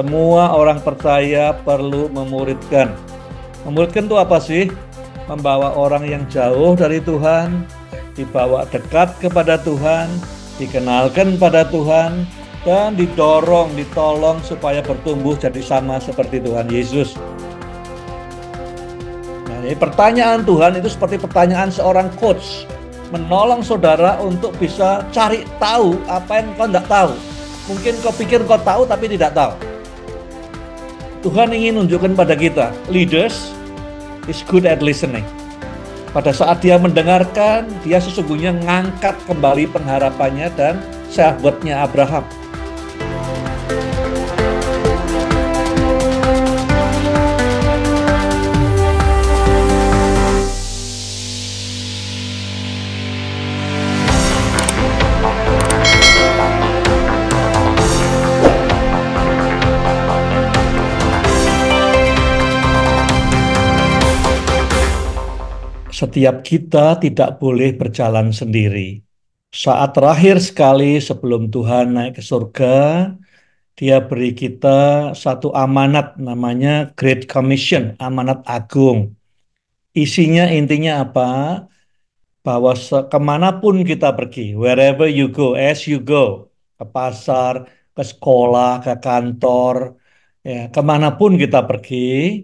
semua orang percaya perlu memuridkan. Memuridkan itu apa sih? Membawa orang yang jauh dari Tuhan, dibawa dekat kepada Tuhan, dikenalkan pada Tuhan, dan didorong, ditolong supaya bertumbuh jadi sama seperti Tuhan Yesus. Nah, jadi pertanyaan Tuhan itu seperti pertanyaan seorang coach, menolong saudara untuk bisa cari tahu apa yang kau tidak tahu. Mungkin kau pikir kau tahu tapi tidak tahu. Tuhan ingin menunjukkan pada kita, leaders is good at listening. Pada saat dia mendengarkan, dia sesungguhnya ngangkat kembali pengharapannya dan sahabatnya Abraham. Setiap kita tidak boleh berjalan sendiri. Saat terakhir sekali sebelum Tuhan naik ke surga, dia beri kita satu amanat namanya Great Commission, amanat agung. Isinya intinya apa? Bahwa kemanapun kita pergi, wherever you go, as you go, ke pasar, ke sekolah, ke kantor, ya, kemanapun kita pergi,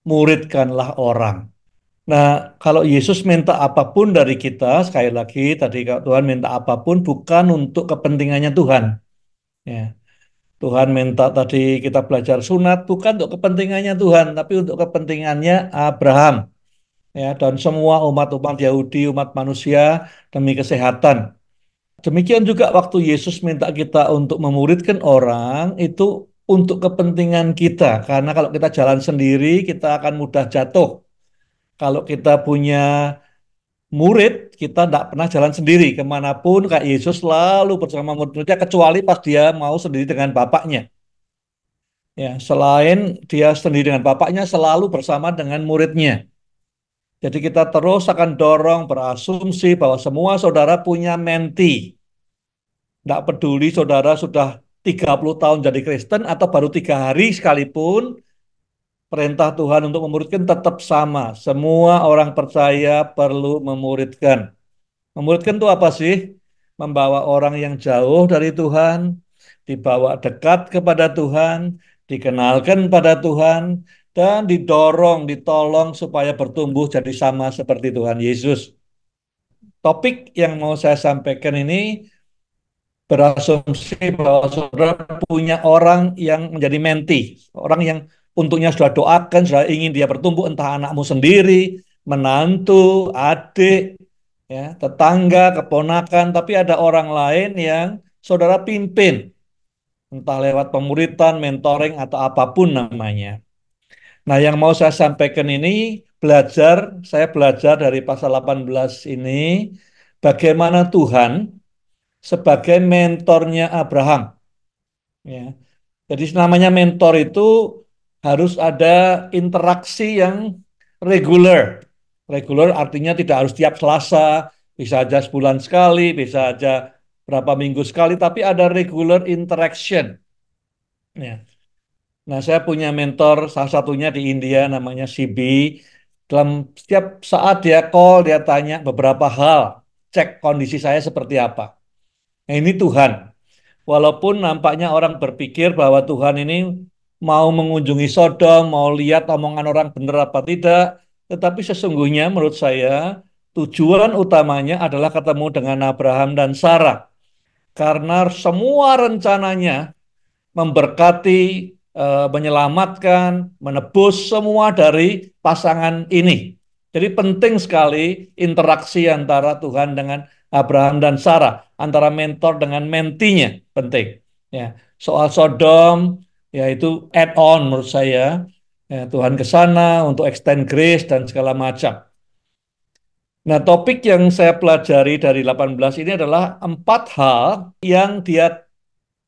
muridkanlah orang. Nah, kalau Yesus minta apapun dari kita, sekali lagi tadi kalau Tuhan minta apapun bukan untuk kepentingannya Tuhan. Ya, Tuhan minta tadi kita belajar sunat bukan untuk kepentingannya Tuhan, tapi untuk kepentingannya Abraham. Ya, dan semua umat-umat Yahudi, umat manusia demi kesehatan. Demikian juga waktu Yesus minta kita untuk memuridkan orang, itu untuk kepentingan kita. Karena kalau kita jalan sendiri, kita akan mudah jatuh. Kalau kita punya murid, kita tidak pernah jalan sendiri kemanapun, kayak Yesus selalu bersama murid-muridnya kecuali pas dia mau sendiri dengan Bapaknya. Ya, selain dia sendiri dengan Bapaknya, selalu bersama dengan muridnya. Jadi kita terus akan dorong berasumsi bahwa semua saudara punya menti. Tidak peduli saudara sudah 30 tahun jadi Kristen atau baru 3 hari sekalipun, perintah Tuhan untuk memuridkan tetap sama. Semua orang percaya perlu memuridkan. Memuridkan itu apa sih? Membawa orang yang jauh dari Tuhan, dibawa dekat kepada Tuhan, dikenalkan pada Tuhan, dan didorong, ditolong supaya bertumbuh jadi sama seperti Tuhan Yesus. Topik yang mau saya sampaikan ini berasumsi bahwa saudara punya orang yang menjadi menti, orang yang untuknya sudah doakan, sudah ingin dia bertumbuh, entah anakmu sendiri, menantu, adik, ya, tetangga, keponakan, tapi ada orang lain yang saudara pimpin, entah lewat pemuritan, mentoring, atau apapun namanya. Nah, yang mau saya sampaikan ini, saya belajar dari pasal 18 ini, bagaimana Tuhan sebagai mentornya Abraham. Ya. Jadi namanya mentor itu harus ada interaksi yang reguler. Reguler artinya tidak harus tiap Selasa, bisa aja sebulan sekali, bisa aja berapa minggu sekali, tapi ada regular interaction. Ya. Nah, saya punya mentor, salah satunya di India namanya CB. Dalam setiap saat dia call, dia tanya beberapa hal, cek kondisi saya seperti apa. Nah, ini Tuhan. Walaupun nampaknya orang berpikir bahwa Tuhan ini mau mengunjungi Sodom, mau lihat omongan orang benar apa tidak, tetapi sesungguhnya menurut saya tujuan utamanya adalah ketemu dengan Abraham dan Sarah. Karena semua rencananya memberkati, menyelamatkan, menebus semua dari pasangan ini. Jadi penting sekali interaksi antara Tuhan dengan Abraham dan Sarah, antara mentor dengan mentinya, penting. Ya, soal Sodom, ya itu add-on menurut saya. Ya, Tuhan ke sana untuk extend grace dan segala macam. Nah, topik yang saya pelajari dari 18 ini adalah 4 hal yang dia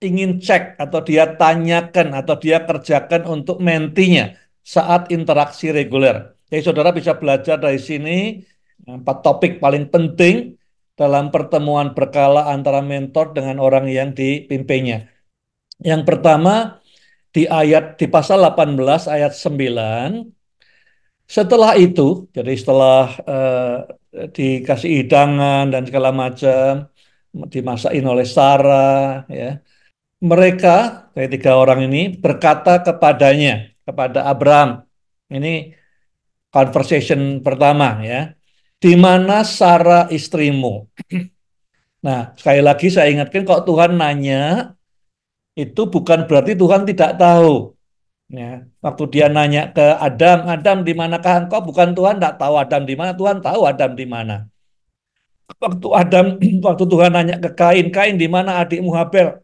ingin cek atau dia tanyakan atau dia kerjakan untuk mentinya saat interaksi reguler. Jadi saudara bisa belajar dari sini 4 topik paling penting dalam pertemuan berkala antara mentor dengan orang yang dipimpinnya. Yang pertama, Di pasal 18 ayat 9, setelah itu, jadi setelah dikasih hidangan dan segala macam, dimasakin oleh Sarah, ya. Mereka, ketiga orang ini berkata kepadanya, kepada Abraham. Ini conversation pertama ya. Di mana Sarah istrimu? Nah, sekali lagi saya ingatkan kalau Tuhan nanya, itu bukan berarti Tuhan tidak tahu. Ya, waktu dia nanya ke Adam, Adam di manakah engkau? Bukan Tuhan tidak tahu Adam di mana, Tuhan tahu Adam di mana. Waktu Adam, waktu Tuhan nanya ke Kain, Kain di mana adikmu Habel?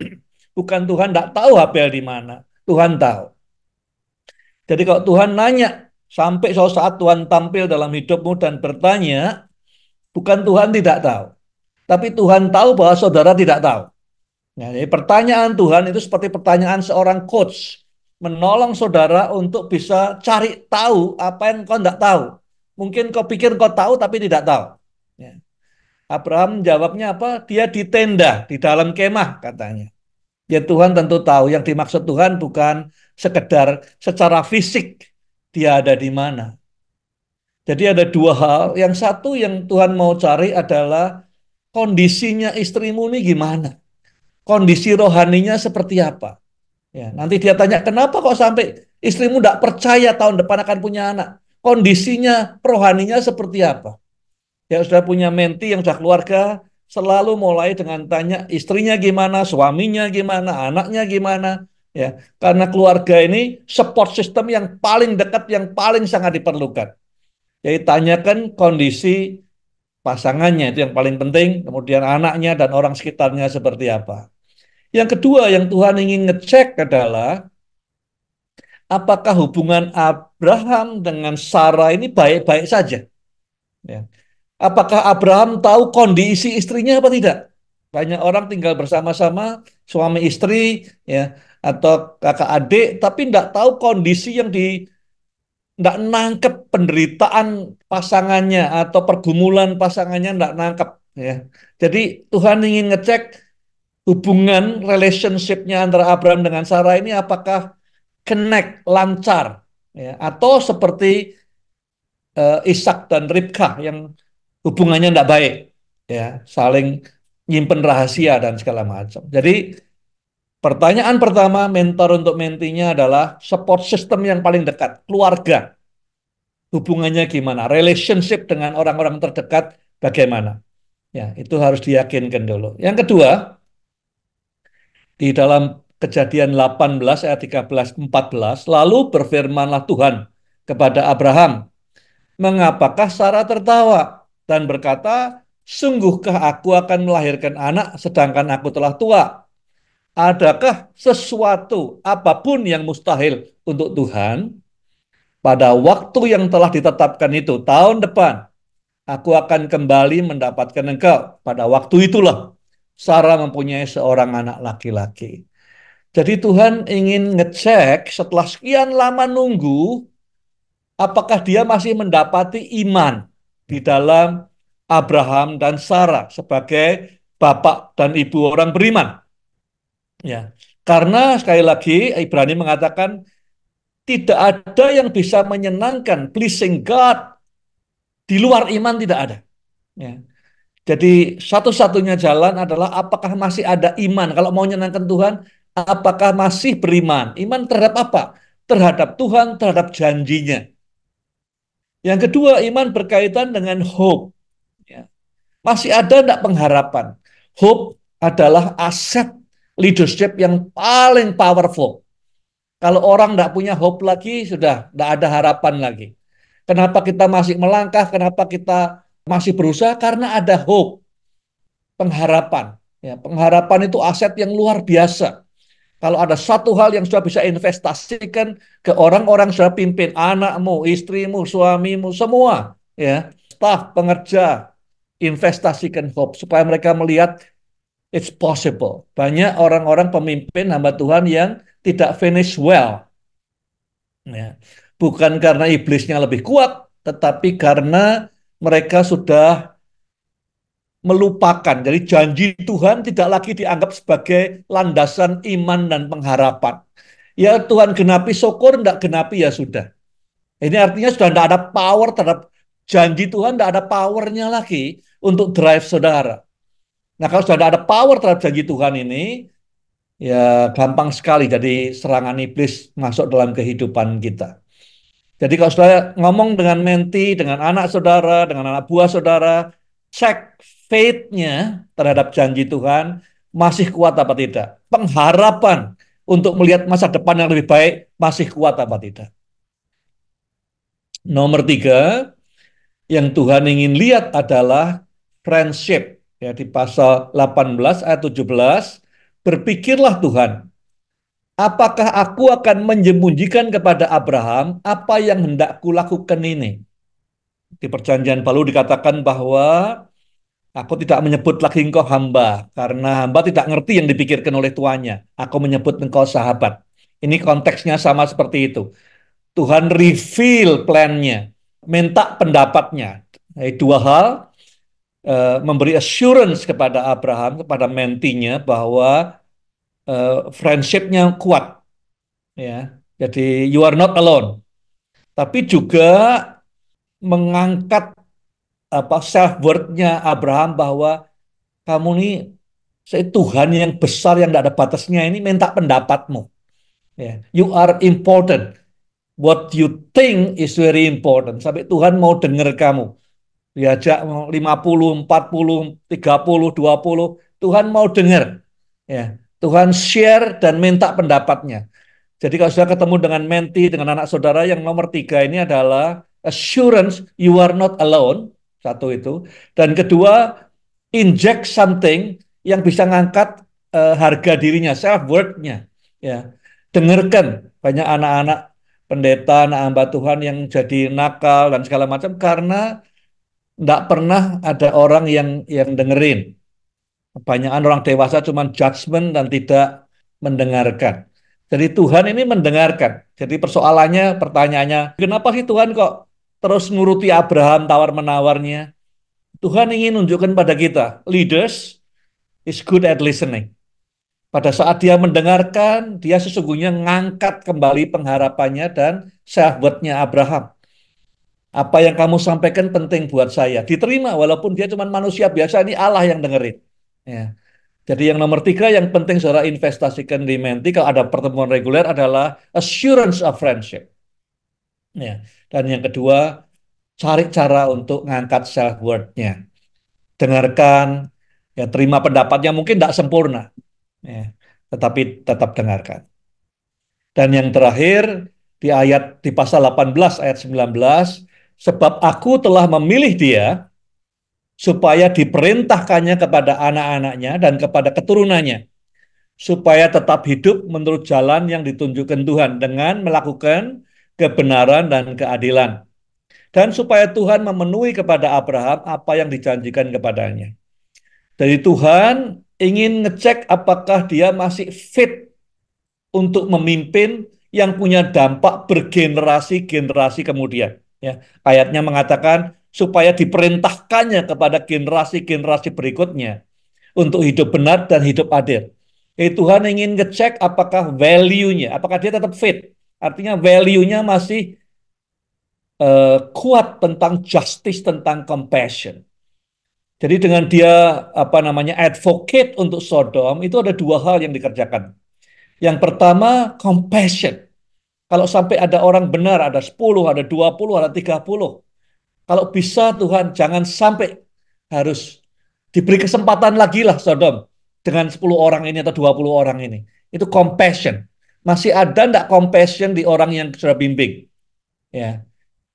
Bukan Tuhan tidak tahu Habel di mana, Tuhan tahu. Jadi kalau Tuhan nanya, sampai suatu saat Tuhan tampil dalam hidupmu dan bertanya, bukan Tuhan tidak tahu, tapi Tuhan tahu bahwa saudara tidak tahu. Nah, jadi pertanyaan Tuhan itu seperti pertanyaan seorang coach, menolong saudara untuk bisa cari tahu apa yang kau tidak tahu. Mungkin kau pikir kau tahu tapi tidak tahu. Ya. Abraham jawabnya apa? Dia di tenda, di dalam kemah katanya. Ya Tuhan tentu tahu, yang dimaksud Tuhan bukan sekedar secara fisik dia ada di mana. Jadi ada dua hal. Yang satu yang Tuhan mau cari adalah kondisinya istrimu ini gimana? Kondisi rohaninya seperti apa? Ya, nanti dia tanya, kenapa kok sampai istrimu tidak percaya tahun depan akan punya anak? Kondisinya rohaninya seperti apa? Yang sudah punya menti, yang sudah keluarga, selalu mulai dengan tanya istrinya gimana, suaminya gimana, anaknya gimana. Ya, karena keluarga ini support system yang paling dekat, yang paling sangat diperlukan. Jadi tanyakan kondisi pasangannya, itu yang paling penting, kemudian anaknya dan orang sekitarnya seperti apa. Yang kedua yang Tuhan ingin ngecek adalah apakah hubungan Abraham dengan Sarah ini baik-baik saja. Ya. Apakah Abraham tahu kondisi istrinya apa tidak? Banyak orang tinggal bersama-sama, suami istri, ya, atau kakak adik, tapi tidak tahu kondisi yang tidak nangkep penderitaan pasangannya atau pergumulan pasangannya tidak nangkep. Ya. Jadi Tuhan ingin ngecek hubungan relationship-nya antara Abraham dengan Sarah ini apakah connect, lancar, ya, atau seperti Ishak dan Ribkah yang hubungannya tidak baik, ya, saling nyimpen rahasia dan segala macam. Jadi pertanyaan pertama mentor untuk mentinya adalah support system yang paling dekat, keluarga, hubungannya gimana, relationship dengan orang-orang terdekat bagaimana. Ya, itu harus diyakinkan dulu. Yang kedua, di dalam Kejadian 18 ayat 13-14, lalu berfirmanlah Tuhan kepada Abraham, mengapakah Sarah tertawa dan berkata, sungguhkah aku akan melahirkan anak sedangkan aku telah tua? Adakah sesuatu apapun yang mustahil untuk Tuhan? Pada waktu yang telah ditetapkan itu, tahun depan, aku akan kembali mendapatkan engkau. Pada waktu itulah Sarah mempunyai seorang anak laki-laki. Jadi Tuhan ingin ngecek setelah sekian lama nunggu, apakah dia masih mendapati iman di dalam Abraham dan Sarah sebagai bapak dan ibu orang beriman. Ya, karena sekali lagi Ibrani mengatakan tidak ada yang bisa menyenangkan, pleasing God di luar iman tidak ada. Ya. Jadi satu-satunya jalan adalah apakah masih ada iman. Kalau mau menyenangkan Tuhan, apakah masih beriman? Iman terhadap apa? Terhadap Tuhan, terhadap janjinya. Yang kedua, iman berkaitan dengan hope. Ya. Masih ada enggak pengharapan? Hope adalah aset leadership yang paling powerful. Kalau orang enggak punya hope lagi, sudah enggak ada harapan lagi. Kenapa kita masih melangkah? Kenapa kita masih berusaha? Karena ada hope, pengharapan. Ya, pengharapan itu aset yang luar biasa. Kalau ada satu hal yang sudah bisa investasikan ke orang-orang sudah pimpin, anakmu, istrimu, suamimu, semua, ya, staf, pengerja, investasikan hope supaya mereka melihat it's possible. Banyak orang-orang pemimpin hamba Tuhan yang tidak finish well, ya. Bukan karena iblisnya lebih kuat, tetapi karena mereka sudah melupakan. Jadi janji Tuhan tidak lagi dianggap sebagai landasan iman dan pengharapan. Ya Tuhan genapi, syukur, enggak genapi ya sudah. Ini artinya sudah tidak ada power terhadap janji Tuhan, tidak ada powernya lagi untuk drive saudara. Nah kalau sudah tidak ada power terhadap janji Tuhan ini, ya gampang sekali jadi serangan iblis masuk dalam kehidupan kita. Jadi kalau saudara ngomong dengan menti, dengan anak saudara, dengan anak buah saudara, cek faith-nya terhadap janji Tuhan masih kuat apa tidak. Pengharapan untuk melihat masa depan yang lebih baik masih kuat apa tidak. Nomor tiga, yang Tuhan ingin lihat adalah friendship. Ya, di pasal 18 ayat 17, berpikirlah Tuhan, apakah aku akan menyembunyikan kepada Abraham apa yang hendak kulakukan ini? Di perjanjian baru dikatakan bahwa aku tidak menyebut lagi engkau hamba, karena hamba tidak ngerti yang dipikirkan oleh tuannya. Aku menyebut engkau sahabat. Ini konteksnya sama seperti itu. Tuhan reveal plan-nya, minta pendapatnya. Dua hal, memberi assurance kepada Abraham, kepada mentinya bahwa friendship-nya kuat. Ya, jadi you are not alone. Tapi juga mengangkat apa self worth-nya Abraham bahwa kamu nih saya Tuhan yang besar yang tidak ada batasnya ini minta pendapatmu. Ya, you are important. What you think is very important. Sampai Tuhan mau dengar kamu. Diajak 50, 40, 30, 20, Tuhan mau dengar. Ya, Tuhan share dan minta pendapatnya. Jadi kalau sudah ketemu dengan menti, dengan anak saudara, yang nomor tiga ini adalah assurance you are not alone. Satu itu. Dan kedua, inject something yang bisa ngangkat harga dirinya, self worth-nya. Ya. Dengarkan banyak anak-anak pendeta, anak hamba Tuhan yang jadi nakal dan segala macam karena tidak pernah ada orang yang dengerin. Kebanyakan orang dewasa cuma judgment dan tidak mendengarkan. Jadi Tuhan ini mendengarkan. Jadi persoalannya, pertanyaannya, kenapa sih Tuhan kok terus nuruti Abraham tawar-menawarnya? Tuhan ingin menunjukkan pada kita, leaders is good at listening. Pada saat dia mendengarkan, dia sesungguhnya ngangkat kembali pengharapannya dan sahabatnya Abraham. Apa yang kamu sampaikan penting buat saya. Diterima walaupun dia cuma manusia biasa, ini Allah yang dengerin. Ya. Jadi yang nomor tiga yang penting saudara investasikan di Menti kalau ada pertemuan reguler adalah assurance of friendship. Ya. Dan yang kedua, cari cara untuk ngangkat self worth-nya. Dengarkan, ya terima pendapatnya mungkin tidak sempurna, ya, tetapi tetap dengarkan. Dan yang terakhir di pasal 18 ayat 19, sebab aku telah memilih dia supaya diperintahkannya kepada anak-anaknya dan kepada keturunannya, supaya tetap hidup menurut jalan yang ditunjukkan Tuhan dengan melakukan kebenaran dan keadilan. Dan supaya Tuhan memenuhi kepada Abraham apa yang dijanjikan kepadanya. Jadi Tuhan ingin ngecek apakah dia masih fit untuk memimpin yang punya dampak bergenerasi-generasi kemudian. Ya, ayatnya mengatakan supaya diperintahkannya kepada generasi-generasi berikutnya untuk hidup benar dan hidup adil. Jadi Tuhan ingin ngecek apakah value-nya, apakah dia tetap fit. Artinya value-nya masih kuat tentang justice, tentang compassion. Jadi dengan dia apa namanya advocate untuk Sodom itu ada dua hal yang dikerjakan. Yang pertama compassion. Kalau sampai ada orang benar, ada 10, ada 20, ada 30. Kalau bisa Tuhan jangan sampai harus diberi kesempatan lagi lah Sodom dengan 10 orang ini atau 20 orang ini. Itu compassion. Masih ada enggak compassion di orang yang sudah bimbing? Ya.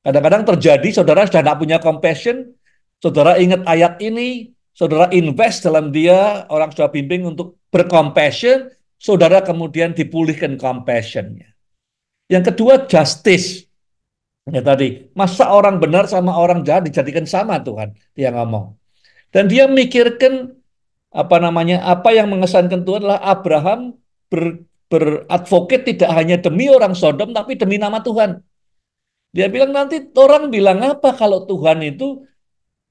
Kadang-kadang terjadi saudara sudah tidak punya compassion, saudara ingat ayat ini, saudara invest dalam dia, orang sudah bimbing untuk bercompassion, saudara kemudian dipulihkan compassionnya. Yang kedua, justice. Ya tadi, masa orang benar sama orang jahat dijadikan sama Tuhan, dia ngomong. Dan dia mikirkan apa namanya, apa yang mengesankan Tuhan adalah Abraham ber, beradvokate tidak hanya demi orang Sodom, tapi demi nama Tuhan. Dia bilang nanti orang bilang apa kalau Tuhan itu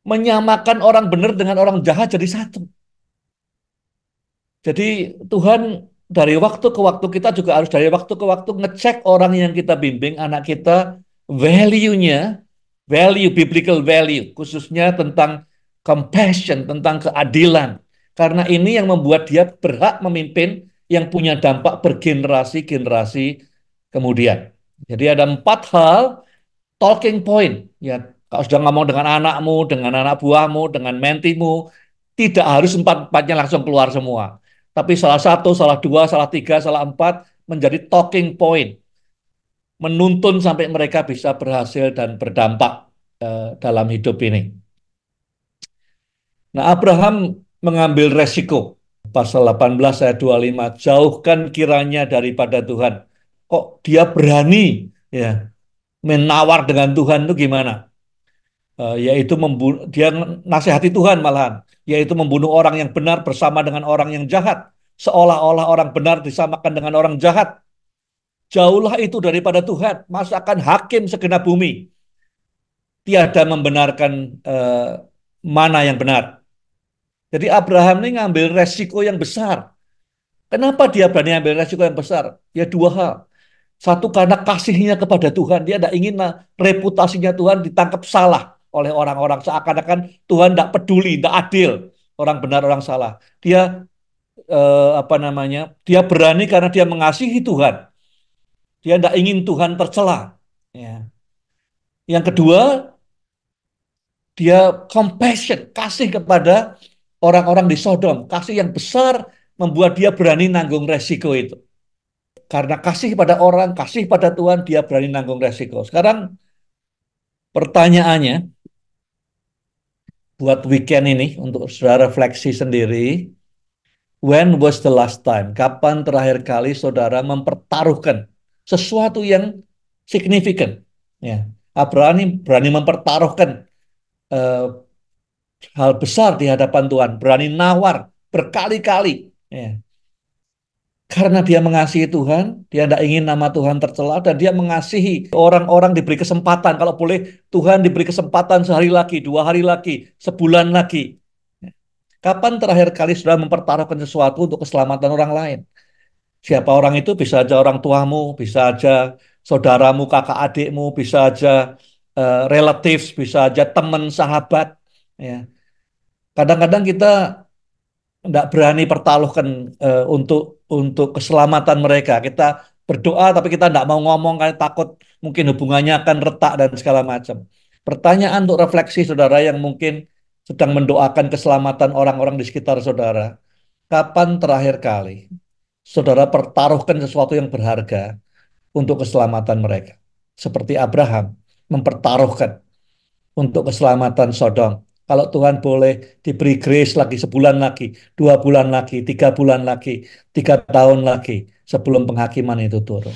menyamakan orang benar dengan orang jahat jadi satu. Jadi Tuhan dari waktu ke waktu kita juga harus dari waktu ke waktu ngecek orang yang kita bimbing, anak kita, value-nya, value, biblical value, khususnya tentang compassion, tentang keadilan. Karena ini yang membuat dia berhak memimpin yang punya dampak bergenerasi-generasi kemudian. Jadi ada 4 hal talking point. Ya, kalau sudah ngomong dengan anakmu, dengan anak buahmu, dengan mentimu, tidak harus empat-empatnya langsung keluar semua. Tapi salah satu, salah dua, salah tiga, salah empat menjadi talking point. Menuntun sampai mereka bisa berhasil dan berdampak dalam hidup ini. Nah, Abraham mengambil resiko. Pasal 18 ayat 25, jauhkan kiranya daripada Tuhan. Kok dia berani ya menawar dengan Tuhan itu gimana? Yaitu dia nasihati Tuhan malahan, yaitu membunuh orang yang benar bersama dengan orang yang jahat, seolah-olah orang benar disamakan dengan orang jahat. Jauhlah itu daripada Tuhan, masakan hakim segenap bumi, tiada membenarkan mana yang benar. Jadi Abraham ini ngambil resiko yang besar. Kenapa dia berani ambil resiko yang besar? Ya dua hal. Satu, karena kasihnya kepada Tuhan. Dia tidak ingin reputasinya Tuhan ditangkap salah oleh orang-orang. Seakan-akan Tuhan tidak peduli, tidak adil. Orang benar, orang salah. Dia apa namanya? Dia berani karena dia mengasihi Tuhan. Dia tidak ingin Tuhan tercela. Ya. Yang kedua, dia compassion, kasih kepada orang-orang di Sodom. Kasih yang besar membuat dia berani nanggung resiko itu. Karena kasih pada orang, kasih pada Tuhan, dia berani nanggung resiko. Sekarang pertanyaannya, buat weekend ini, untuk saudara refleksi sendiri, when was the last time? Kapan terakhir kali saudara mempertaruhkan sesuatu yang signifikan? Ya, Abraham ini berani mempertaruhkan eh, hal besar di hadapan Tuhan, berani nawar berkali-kali. Ya. Karena dia mengasihi Tuhan, dia tidak ingin nama Tuhan tercela, dan dia mengasihi orang-orang diberi kesempatan. Kalau boleh, Tuhan diberi kesempatan sehari lagi, 2 hari lagi, sebulan lagi. Kapan terakhir kali sudah mempertaruhkan sesuatu untuk keselamatan orang lain? Siapa orang itu? Bisa aja orang tuamu, bisa aja saudaramu, kakak adikmu, bisa aja relatif, bisa aja teman, sahabat. Ya. Kadang-kadang kita tidak berani pertaruhkan untuk keselamatan mereka. Kita berdoa tapi kita tidak mau ngomong karena takut mungkin hubungannya akan retak dan segala macam. Pertanyaan untuk refleksi saudara yang mungkin sedang mendoakan keselamatan orang-orang di sekitar saudara. Kapan terakhir kali saudara pertaruhkan sesuatu yang berharga untuk keselamatan mereka? Seperti Abraham mempertaruhkan untuk keselamatan Sodom. Kalau Tuhan boleh diberi grace lagi sebulan lagi, 2 bulan lagi, 3 bulan lagi, 3 tahun lagi sebelum penghakiman itu turun.